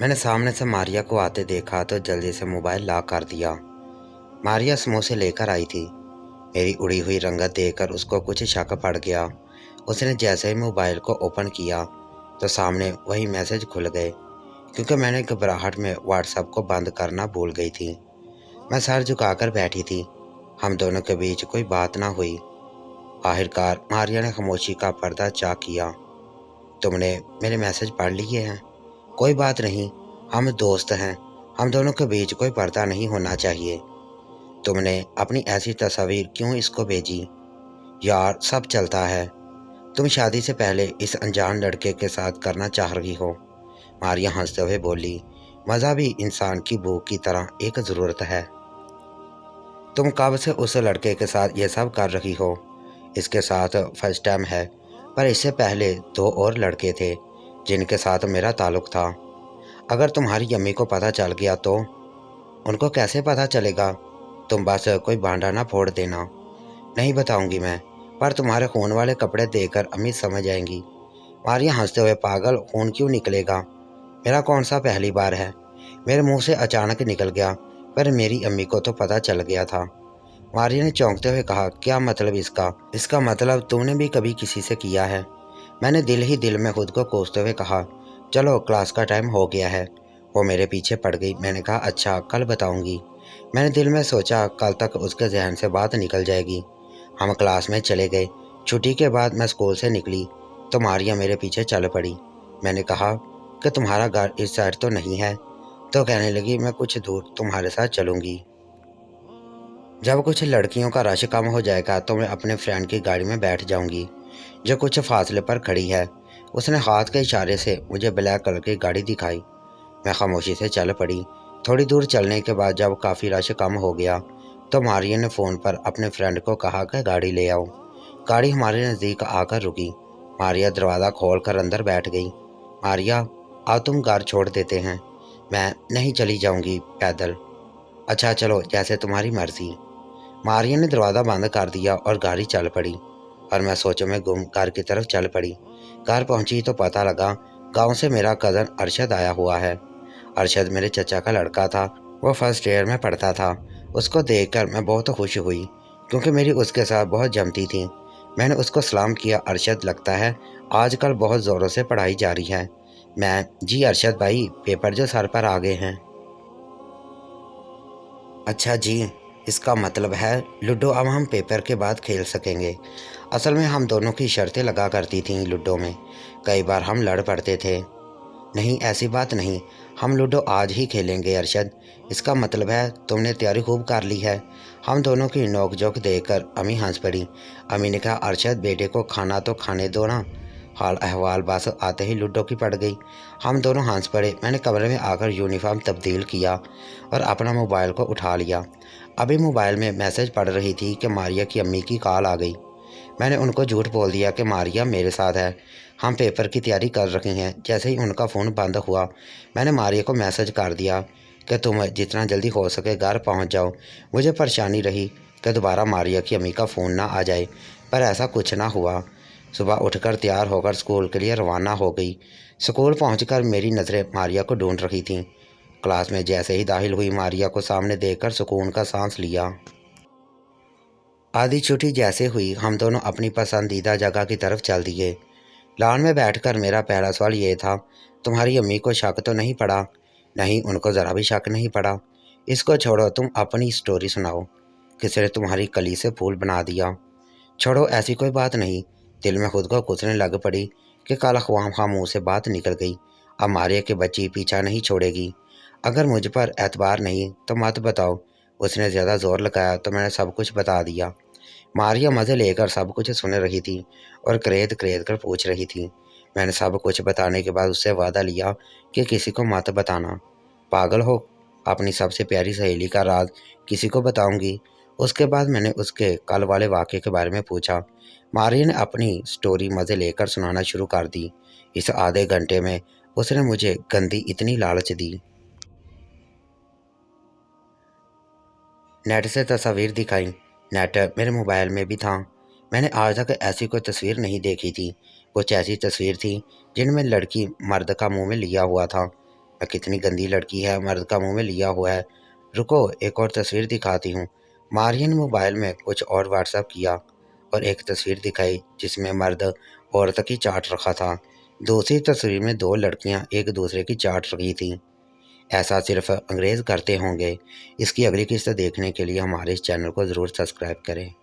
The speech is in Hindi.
मैंने सामने से मारिया को आते देखा तो जल्दी से मोबाइल लॉक कर दिया। मारिया समोसे लेकर आई थी। मेरी उड़ी हुई रंगत देखकर उसको कुछ शक पड़ गया। उसने जैसे ही मोबाइल को ओपन किया तो सामने वही मैसेज खुल गए, क्योंकि मैंने घबराहट में व्हाट्सएप को बंद करना भूल गई थी। मैं सर झुकाकर बैठी थी। हम दोनों के बीच कोई बात ना हुई। आखिरकार मारिया ने खामोशी का पर्दा चाक किया। तुमने मेरे मैसेज पढ़ लिए हैं? कोई बात नहीं, हम दोस्त हैं। हम दोनों के बीच कोई पर्दा नहीं होना चाहिए। तुमने अपनी ऐसी तस्वीर क्यों इसको भेजी? यार, सब चलता है। तुम शादी से पहले इस अनजान लड़के के साथ करना चाह रही हो। मारिया हंसते हुए बोली, मज़ा भी इंसान की भूख की तरह एक ज़रूरत है। तुम कब से उस लड़के के साथ ये सब कर रही हो? इसके साथ फर्स्ट टाइम है, पर इससे पहले दो और लड़के थे जिनके साथ मेरा ताल्लुक था। अगर तुम्हारी अम्मी को पता चल गया तो? उनको कैसे पता चलेगा? तुम बस कोई भांडा ना फोड़ देना। नहीं बताऊंगी मैं, पर तुम्हारे खून वाले कपड़े देखकर अम्मी समझ आएंगी। मारिया हंसते हुए, पागल, खून क्यों निकलेगा? मेरा कौन सा पहली बार है? मेरे मुंह से अचानक निकल गया, पर मेरी अम्मी को तो पता चल गया था। मारिया ने चौंकते हुए कहा, क्या मतलब इसका? इसका मतलब तुमने भी कभी किसी से किया है? मैंने दिल ही दिल में खुद को कोसते हुए कहा, चलो क्लास का टाइम हो गया है। वो मेरे पीछे पड़ गई। मैंने कहा, अच्छा, कल बताऊंगी। मैंने दिल में सोचा, कल तक उसके जहन से बात निकल जाएगी। हम क्लास में चले गए। छुट्टी के बाद मैं स्कूल से निकली तो मारिया मेरे पीछे चल पड़ी। मैंने कहा कि तुम्हारा घर इस साइड तो नहीं है? तो कहने लगी, मैं कुछ दूर तुम्हारे साथ चलूंगी। जब कुछ लड़कियों का रश कम हो जाएगा तो मैं अपने फ्रेंड की गाड़ी में बैठ जाऊंगी, जो कुछ फासले पर खड़ी है। उसने हाथ के इशारे से मुझे ब्लैक कलर की गाड़ी दिखाई। मैं खामोशी से चल पड़ी। थोड़ी दूर चलने के बाद जब काफ़ी रश कम हो गया तो मारिया ने फ़ोन पर अपने फ्रेंड को कहा कि गाड़ी ले आओ। गाड़ी हमारे नज़दीक आकर रुकी। मारिया दरवाज़ा खोल कर अंदर बैठ गई। मारिया, आओ, तुम घर छोड़ देते हैं। मैं नहीं, चली जाऊंगी पैदल। अच्छा चलो, जैसे तुम्हारी मर्जी। मारिया ने दरवाज़ा बंद कर दिया और गाड़ी चल पड़ी, और मैं सोचों में गुम घर की तरफ चल पड़ी। घर पहुंची तो पता लगा गांव से मेरा कज़न अरशद आया हुआ है। अरशद मेरे चचा का लड़का था। वो फर्स्ट ईयर में पढ़ता था। उसको देखकर मैं बहुत खुश हुई, क्योंकि मेरी उसके साथ बहुत जमती थी। मैंने उसको सलाम किया। अरशद, लगता है आजकल बहुत ज़ोरों से पढ़ाई जारी है। मैं, जी अरशद भाई, पेपर जो सर पर आ गए हैं। अच्छा जी, इसका मतलब है लूडो अब हम पेपर के बाद खेल सकेंगे। असल में हम दोनों की शर्तें लगा करती थीं लूडो में। कई बार हम लड़ पड़ते थे। नहीं, ऐसी बात नहीं, हम लूडो आज ही खेलेंगे अरशद। इसका मतलब है तुमने तैयारी खूब कर ली है। हम दोनों की नोक-झोंक देखकर अम्मी हंस पड़ी। अम्मी ने कहा, अरशद बेटे को खाना तो खाने दो ना। हाल अहवाल बस आते ही लूडो की पड़ गई। हम दोनों हंस पड़े। मैंने कमरे में आकर यूनिफॉर्म तब्दील किया और अपना मोबाइल को उठा लिया। अभी मोबाइल में मैसेज पढ़ रही थी कि मारिया की अम्मी की कॉल आ गई। मैंने उनको झूठ बोल दिया कि मारिया मेरे साथ है, हम पेपर की तैयारी कर रही हैं। जैसे ही उनका फ़ोन बंद हुआ, मैंने मारिया को मैसेज कर दिया कि तुम जितना जल्दी हो सके घर पहुंच जाओ। मुझे परेशानी रही कि दोबारा मारिया की अम्मी का फ़ोन ना आ जाए, पर ऐसा कुछ ना हुआ। सुबह उठकर तैयार होकर स्कूल के लिए रवाना हो गई। स्कूल पहुंचकर मेरी नज़रें मारिया को ढूंढ रही थीं। क्लास में जैसे ही दाखिल हुई, मारिया को सामने देखकर सुकून का सांस लिया। आधी छुट्टी जैसे हुई, हम दोनों अपनी पसंदीदा जगह की तरफ चल दिए। लॉन में बैठकर मेरा पहला सवाल ये था, तुम्हारी अम्मी को शक तो नहीं पड़ा? नहीं, उनको ज़रा भी शक नहीं पड़ा। इसको छोड़ो, तुम अपनी स्टोरी सुनाओ। किसी ने तुम्हारी कली से फूल बना दिया? छोड़ो, ऐसी कोई बात नहीं। दिल में खुद को कुचलने लग पड़ी कि कल ख्वाम खा मुँह से बात निकल गई। अब मारिया की बच्ची पीछा नहीं छोड़ेगी। अगर मुझ पर एतबार नहीं तो मत बताओ। उसने ज़्यादा जोर लगाया तो मैंने सब कुछ बता दिया। मारिया मज़े लेकर सब कुछ सुन रही थी और करेद करेद कर पूछ रही थी। मैंने सब कुछ बताने के बाद उससे वादा लिया कि किसी को मत बताना। पागल हो? अपनी सबसे प्यारी सहेली का राज किसी को बताऊंगी? उसके बाद मैंने उसके कल वाले वाक़े के बारे में पूछा। मारिया ने अपनी स्टोरी मज़े लेकर सुनाना शुरू कर दी। इस आधे घंटे में उसने मुझे गंदी इतनी लालच दी। नेट से तस्वीर दिखाई। नेट मेरे मोबाइल में भी था। मैंने आज तक ऐसी कोई तस्वीर नहीं देखी थी। कुछ ऐसी तस्वीर थी जिनमें लड़की मर्द का मुंह में लिया हुआ था। कितनी गंदी लड़की है, मर्द का मुंह में लिया हुआ है। रुको, एक और तस्वीर दिखाती हूँ। मारिया ने मोबाइल में कुछ और व्हाट्सएप किया और एक तस्वीर दिखाई जिसमें मर्द औरत की चाट रखा था। दूसरी तस्वीर में दो लड़कियां एक दूसरे की चाट रही थीं। ऐसा सिर्फ अंग्रेज़ करते होंगे। इसकी अगली किस्त देखने के लिए हमारे इस चैनल को ज़रूर सब्सक्राइब करें।